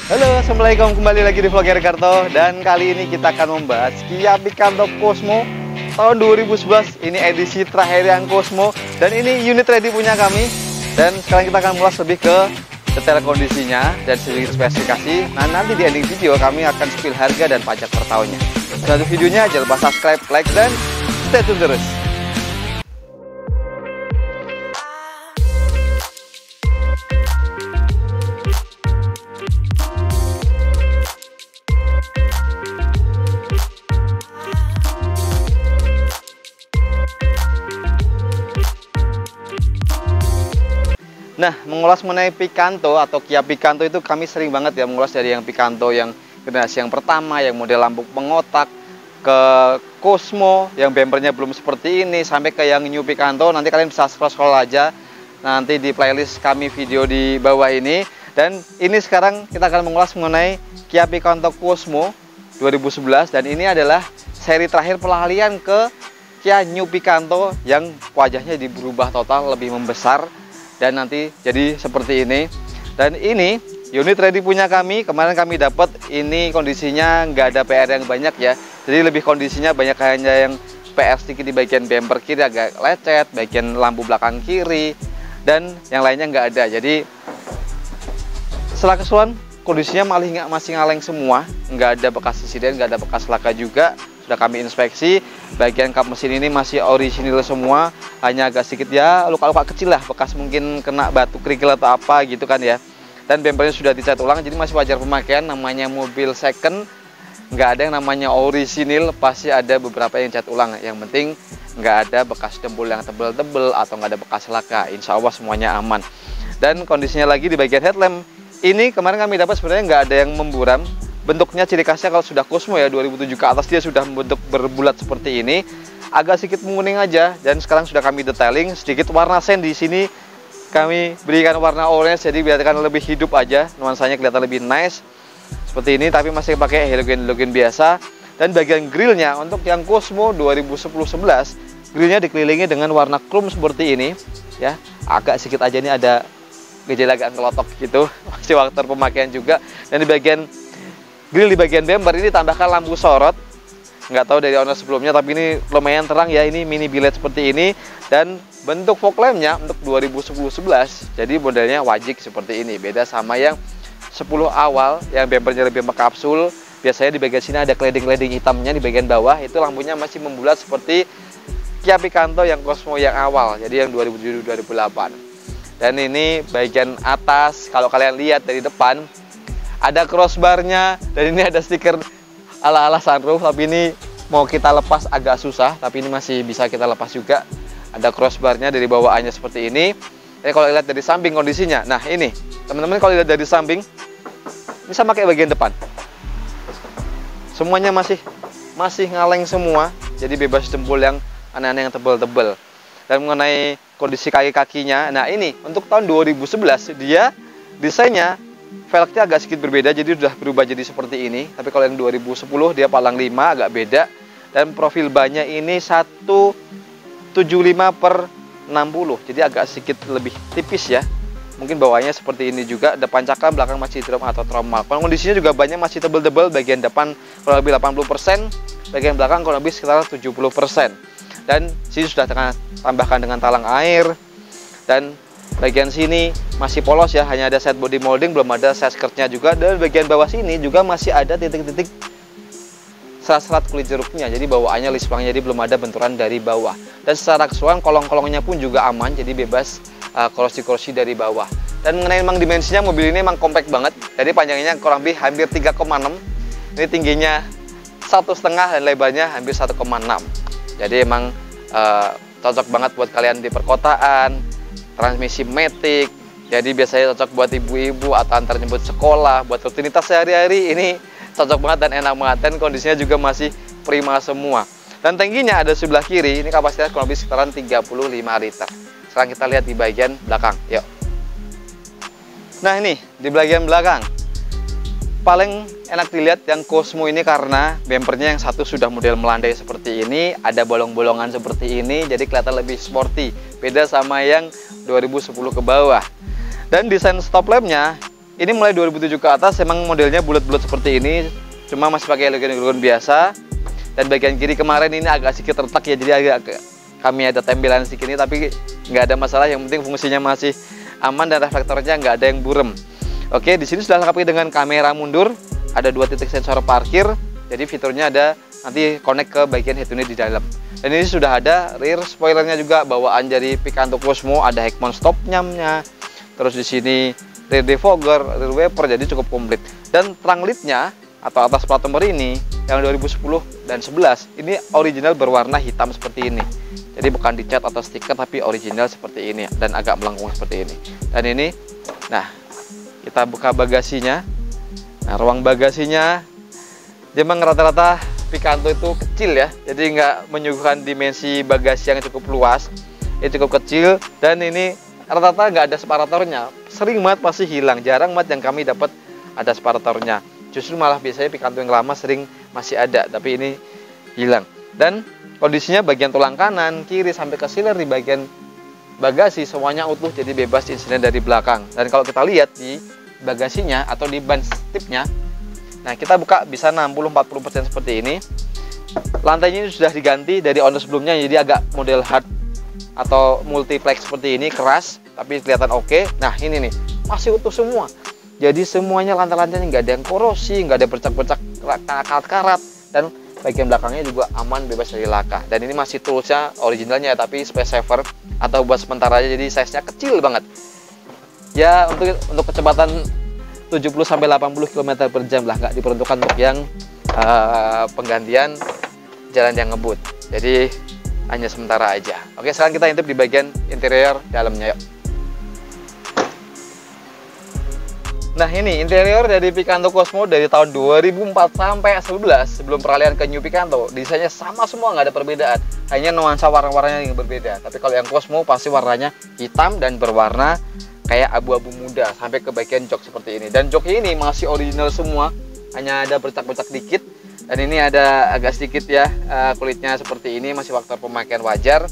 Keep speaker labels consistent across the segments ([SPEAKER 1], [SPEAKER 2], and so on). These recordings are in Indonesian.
[SPEAKER 1] Halo, assalamualaikum, kembali lagi di vlog Ricardo. Dan kali ini kita akan membahas Kia Picanto Cosmo tahun 2011. Ini edisi terakhir yang Cosmo, dan ini unit ready punya kami. Dan sekarang kita akan mengulas lebih ke detail kondisinya dan sedikit spesifikasi. Nah, nanti di ending video kami akan spill harga dan pajak per tahunnya. Satu videonya jangan lupa subscribe, like, dan stay tune terus. Nah, mengulas mengenai Picanto atau Kia Picanto itu kami sering banget ya mengulas dari yang Picanto yang generasi yang pertama, yang model lampu pengotak, ke Cosmo yang bempernya belum seperti ini, sampai ke yang New Picanto. Nanti kalian bisa scroll aja nanti di playlist kami video di bawah ini. Dan ini sekarang kita akan mengulas mengenai Kia Picanto Cosmo 2011, dan ini adalah seri terakhir peralihan ke Kia New Picanto yang wajahnya berubah total, lebih membesar dan nanti jadi seperti ini. Dan ini unit ready punya kami. Kemarin kami dapat, ini kondisinya nggak ada PR yang banyak ya, jadi lebih kondisinya banyak hanya yang PR sedikit di bagian bumper kiri agak lecet, bagian lampu belakang kiri, dan yang lainnya nggak ada. Jadi setelah keseluruhan kondisinya masih ngaleng semua, nggak ada bekas insiden, nggak ada bekas laka juga. Sudah kami inspeksi, bagian kap mesin ini masih orisinil semua, hanya agak sedikit ya luka-luka kecil lah, bekas mungkin kena batu kerikil atau apa gitu kan ya. Dan bempernya sudah dicat ulang, jadi masih wajar pemakaian. Namanya mobil second, nggak ada yang namanya orisinil, pasti ada beberapa yang cat ulang. Yang penting nggak ada bekas dempul yang tebel-tebel atau nggak ada bekas laka, insya Allah semuanya aman. Dan kondisinya lagi di bagian headlamp ini, kemarin kami dapat sebenarnya nggak ada yang memburam. Bentuknya ciri khasnya kalau sudah Cosmo ya 2007 ke atas dia sudah bentuk berbulat seperti ini, agak sedikit menguning aja. Dan sekarang sudah kami detailing sedikit warna sen di sini, kami berikan warna orange, jadi biarkan lebih hidup aja, nuansanya kelihatan lebih nice seperti ini, tapi masih pakai halogen biasa. Dan bagian grillnya untuk yang Cosmo 2010-11, grillnya dikelilingi dengan warna chrome seperti ini ya, agak sedikit aja ini ada gejala agak ngelotok gitu, masih faktor pemakaian juga. Dan di bagian grill di bagian bumper ini tambahkan lampu sorot, nggak tahu dari owner sebelumnya, tapi ini lumayan terang ya, ini mini biled seperti ini. Dan bentuk fog lampnya untuk 2010-11 jadi modelnya wajik seperti ini, beda sama yang 10 awal yang bumpernya lebih mengkapsul. Biasanya di bagian sini ada cladding hitamnya, di bagian bawah itu lampunya masih membulat seperti Kia Picanto yang Cosmo yang awal, jadi yang 2007-2008. Dan ini bagian atas, kalau kalian lihat dari depan ada crossbarnya, dan ini ada stiker ala-ala sunroof, tapi ini mau kita lepas agak susah, tapi ini masih bisa kita lepas juga. Ada crossbarnya dari bawaannya seperti ini. Jadi kalau lihat dari samping kondisinya, nah ini teman-teman, kalau lihat dari samping ini sama kayak bagian depan, semuanya masih ngaleng semua, jadi bebas dempul yang aneh-aneh yang tebel-tebel. Dan mengenai kondisi kaki-kakinya, nah ini untuk tahun 2011 dia desainnya velgnya agak sedikit berbeda, jadi sudah berubah jadi seperti ini. Tapi kalau yang 2010 dia palang 5 agak beda. Dan profil bannya ini 175/60, jadi agak sedikit lebih tipis ya. Mungkin bawahnya seperti ini juga. Depan cakram, belakang masih drum atau tromol. Kondisinya juga bannya masih tebel-tebel, bagian depan kurang lebih 80%, bagian belakang kurang lebih sekitar 70%. Dan sini sudah tambahkan dengan talang air. Dan bagian sini masih polos ya, hanya ada set body molding, belum ada set skirtnya juga. Dan bagian bawah sini juga masih ada titik-titik serat-serat kulit jeruknya, jadi bawaannya lispang, jadi belum ada benturan dari bawah. Dan secara keseluruhan kolong-kolongnya pun juga aman, jadi bebas korosi-korosi dari bawah. Dan mengenai memang dimensinya, mobil ini memang compact banget, jadi panjangnya kurang lebih hampir 3,6, ini tingginya 1,5 dan lebarnya hampir 1,6. Jadi emang cocok banget buat kalian di perkotaan. Transmisi matic, jadi biasanya cocok buat ibu-ibu atau antar jemput sekolah, buat rutinitas sehari-hari ini cocok banget dan enak banget. Dan kondisinya juga masih prima semua. Dan tangkinya ada sebelah kiri, ini kapasitas kurang lebih sekitaran 35 liter. Sekarang kita lihat di bagian belakang, yuk. Nah ini di bagian belakang paling enak dilihat yang Cosmo ini, karena bempernya yang satu sudah model melandai seperti ini, ada bolong-bolongan seperti ini, jadi kelihatan lebih sporty, beda sama yang 2010 ke bawah. Dan desain stop lampnya ini mulai 2007 ke atas emang modelnya bulat-bulat seperti ini, cuma masih pakai elegan biasa. Dan bagian kiri kemarin ini agak sedikit retak ya, jadi agak kami ada tembelan sedikit ini, tapi nggak ada masalah. Yang penting fungsinya masih aman dan reflektornya nggak ada yang burem. Oke, di sini sudah lengkap dengan kamera mundur, ada 2 titik sensor parkir, jadi fiturnya ada nanti connect ke bagian head unit di dalam. Dan ini sudah ada rear spoilernya juga bawaan dari Picanto Cosmo, ada Heckmon stop nyamnya. Terus di sini rear defogger, rear wiper, jadi cukup komplit. Dan terang lidnya atau atas plat nomor ini yang 2010 dan 11 ini original berwarna hitam seperti ini. Jadi bukan dicat atau stiker, tapi original seperti ini dan agak melengkung seperti ini. Dan ini, nah kita buka bagasinya. Nah, ruang bagasinya memang rata-rata Picanto itu kecil ya, jadi nggak menyuguhkan dimensi bagasi yang cukup luas. Ini cukup kecil dan ini rata-rata nggak ada separatornya. Sering banget pasti hilang, jarang banget yang kami dapat ada separatornya. Justru malah biasanya Picanto yang lama sering masih ada, tapi ini hilang. Dan kondisinya bagian tulang kanan, kiri sampai ke sealer di bagian bagasi semuanya utuh, jadi bebas insiden dari belakang. Dan kalau kita lihat di bagasinya atau di ban stipnya, nah kita buka bisa 60-40% seperti ini. Lantainya ini sudah diganti dari owner sebelumnya, jadi agak model hard atau multiplex seperti ini, keras tapi kelihatan oke. Nah ini nih masih utuh semua, jadi semuanya lantai-lantainya nggak ada yang korosi, nggak ada bercak-bercak karat-karat, dan bagian belakangnya juga aman, bebas dari laka. Dan ini masih toolsnya originalnya, tapi space saver atau buat sementara aja, jadi size nya kecil banget ya. Untuk kecepatan 70-80 km per jam lah, nggak diperuntukkan untuk yang penggantian jalan yang ngebut, jadi hanya sementara aja. Oke, sekarang kita intip di bagian interior dalamnya yuk. Nah ini interior dari Picanto Cosmo dari tahun 2004 sampai 11 sebelum peralihan ke New Picanto. Desainnya sama semua, nggak ada perbedaan, hanya nuansa warna-warnanya yang berbeda. Tapi kalau yang Cosmo pasti warnanya hitam dan berwarna kayak abu-abu muda sampai ke bagian jok seperti ini. Dan joknya ini masih original semua, hanya ada bercak-bercak dikit. Dan ini ada agak sedikit ya kulitnya seperti ini, masih faktor pemakaian wajar.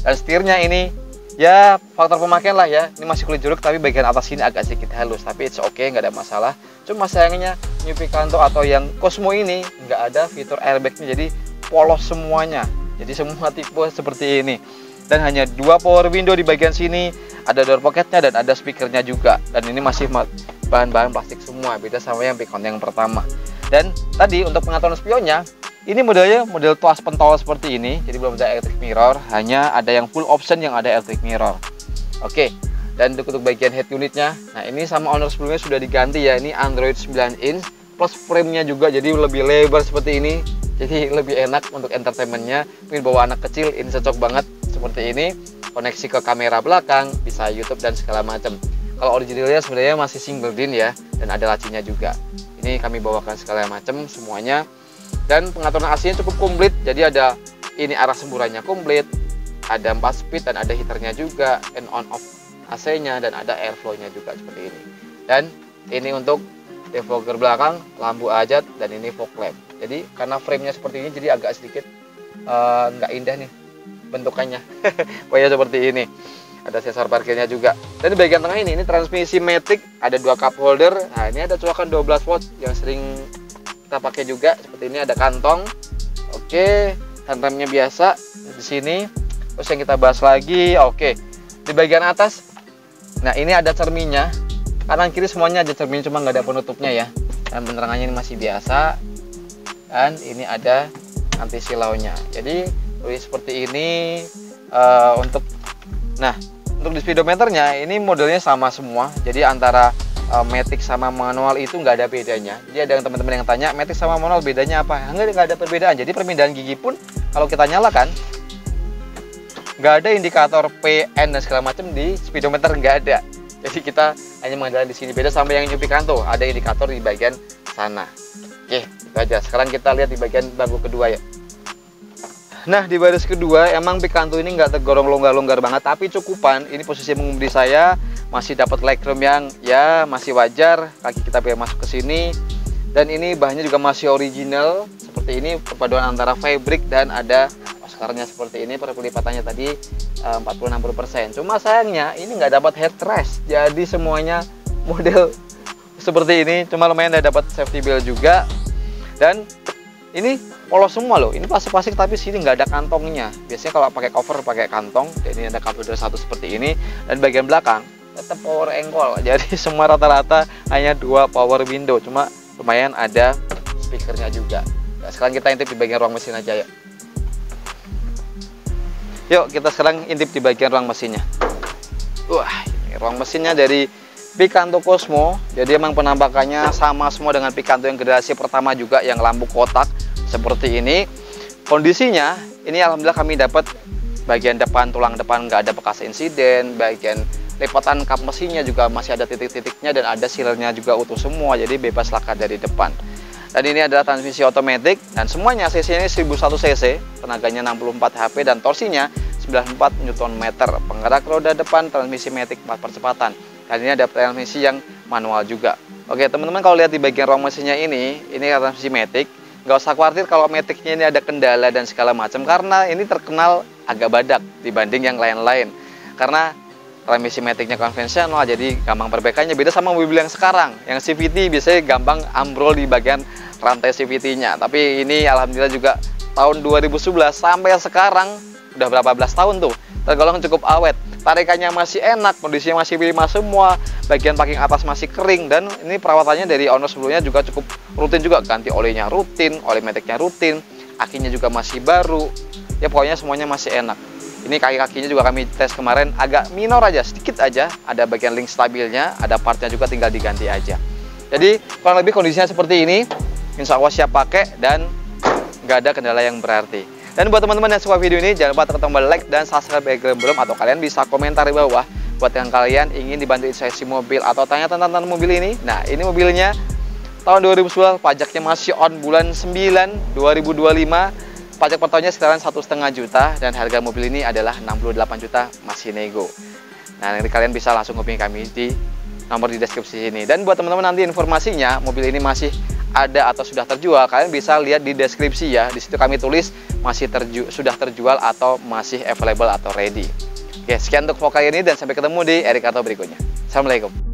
[SPEAKER 1] Dan setirnya ini ya faktor pemakaian lah ya, ini masih kulit jeruk tapi bagian atas ini agak sedikit halus, tapi it's okay, nggak ada masalah. Cuma sayangnya New Picanto atau yang Cosmo ini nggak ada fitur airbagnya, jadi polos semuanya, jadi semua tipe seperti ini. Dan hanya 2 power window di bagian sini, ada door pocketnya dan ada speakernya juga. Dan ini masih bahan-bahan plastik semua, beda sama yang Picanto yang pertama. Dan tadi untuk pengaturan spionnya, ini modelnya model tuas pentol seperti ini, jadi belum ada electric mirror, hanya ada yang full option yang ada electric mirror. Oke, dan untuk bagian head unitnya, nah ini sama owner sebelumnya sudah diganti ya, ini Android 9 inch plus frame-nya juga jadi lebih lebar seperti ini, jadi lebih enak untuk entertainmentnya. Mungkin bawa anak kecil ini cocok banget seperti ini, koneksi ke kamera belakang, bisa YouTube dan segala macam. Kalau originalnya sebenarnya masih single din ya, dan ada lacinya juga. Ini kami bawakan segala macam semuanya. Dan pengaturan AC-nya cukup komplit, jadi ada ini arah semburannya komplit, ada 4 speed dan ada heaternya juga, and on off AC-nya, dan ada airflow-nya juga seperti ini. Dan ini untuk defogger belakang, lampu ajat, dan ini fog lamp. Jadi karena frame-nya seperti ini, jadi agak sedikit nggak indah nih bentukannya. Pokoknya seperti ini. Ada sensor parkirnya juga. Dan di bagian tengah ini transmisi matic, ada 2 cup holder. Nah ini ada colokan 12 volt yang sering kita pakai juga, seperti ini ada kantong. Oke, remnya biasa di sini. Terus yang kita bahas lagi, oke, di bagian atas, nah ini ada cerminnya, kanan kiri semuanya ada cermin, cuma nggak ada penutupnya ya. Dan penerangannya ini masih biasa. Dan ini ada anti silaunya. Jadi seperti ini untuk di speedometernya ini modelnya sama semua. Jadi antara matic sama manual itu nggak ada bedanya. Jadi ada yang teman-teman yang tanya matic sama manual bedanya apa? Nggak ada perbedaan. Jadi perpindahan gigi pun kalau kita nyalakan nggak ada indikator PN dan segala macam di speedometer, nggak ada. Jadi kita hanya mengandalkan di sini. Beda sama yang New Picanto, ada indikator di bagian sana. Oke, itu aja. Sekarang kita lihat di bagian bangku kedua ya. Nah di baris kedua emang Picanto ini nggak tergolong longgar-longgar banget, tapi cukupan. Ini posisi mengemudi saya masih dapat legroom yang ya masih wajar, kaki kita bisa masuk ke sini. Dan ini bahannya juga masih original seperti ini, perpaduan antara fabric dan ada oscarnya seperti ini. Perlipatannya tadi 40-60%. Cuma sayangnya ini nggak dapat headrest, jadi semuanya model seperti ini, cuma lumayan udah dapat safety belt juga. Dan ini polos semua loh, ini plastik-plastik tapi sini nggak ada kantongnya. Biasanya kalau pakai cover pakai kantong, dan ini ada cup holder satu seperti ini. Dan bagian belakang tetap power ankle, jadi semua rata-rata hanya 2 power window, cuma lumayan ada speakernya juga. Nah, sekarang kita intip di bagian ruang mesin aja ya. Yuk kita sekarang intip di bagian ruang mesinnya. Wah, ini ruang mesinnya dari Picanto Cosmo. Jadi emang penampakannya sama semua dengan Picanto yang generasi pertama juga, yang lampu kotak seperti ini. Kondisinya ini alhamdulillah kami dapat bagian depan, tulang depan nggak ada bekas insiden. Bagian lipatan kap mesinnya juga masih ada titik-titiknya, dan ada sealernya juga utuh semua, jadi bebas laka dari depan. Dan ini adalah transmisi otomatis, dan semuanya cc ini 1001 cc, tenaganya 64 HP, dan torsinya 94 Nm. Penggerak roda depan transmisi matic 4 percepatan. Dan ini ada transmisi yang manual juga. Oke teman-teman, kalau lihat di bagian ruang mesinnya ini transmisi matic. Nggak usah khawatir kalau maticnya ini ada kendala dan segala macam, karena ini terkenal agak badak dibanding yang lain-lain. Karena transmisi maticnya konvensional, jadi gampang perbaikannya. Beda sama mobil yang sekarang, yang CVT biasanya gampang ambrol di bagian rantai CVT-nya. Tapi ini alhamdulillah juga tahun 2011 sampai sekarang udah berapa belas tahun tuh, tergolong cukup awet. Tarikannya masih enak, kondisinya masih prima semua, bagian packing atas masih kering, dan ini perawatannya dari owner sebelumnya juga cukup rutin juga, ganti olinya rutin, oli maticnya rutin, akinya juga masih baru. Ya pokoknya semuanya masih enak. Ini kaki-kakinya juga kami tes kemarin, agak minor aja, sedikit aja. Ada bagian link stabilnya, ada partnya juga, tinggal diganti aja. Jadi kurang lebih kondisinya seperti ini. Insya Allah siap pakai dan nggak ada kendala yang berarti. Dan buat teman-teman yang suka video ini, jangan lupa tekan tombol like dan subscribe bagi kalian belum, atau kalian bisa komentar di bawah buat yang kalian ingin dibantu inspirasi mobil atau tanya tentang mobil ini. Nah, ini mobilnya tahun 2010, pajaknya masih on bulan 9 2025. Pajak per tahunnya sekitaran 1,5 juta, dan harga mobil ini adalah 68 juta, masih nego. Nah, nanti kalian bisa langsung hubungi kami di nomor di deskripsi ini. Dan buat teman-teman nanti informasinya mobil ini masih ada atau sudah terjual, kalian bisa lihat di deskripsi ya. Di situ kami tulis masih sudah terjual atau masih available atau ready. Oke, sekian untuk vlog kali ini, dan sampai ketemu di Ericarto berikutnya. Assalamualaikum.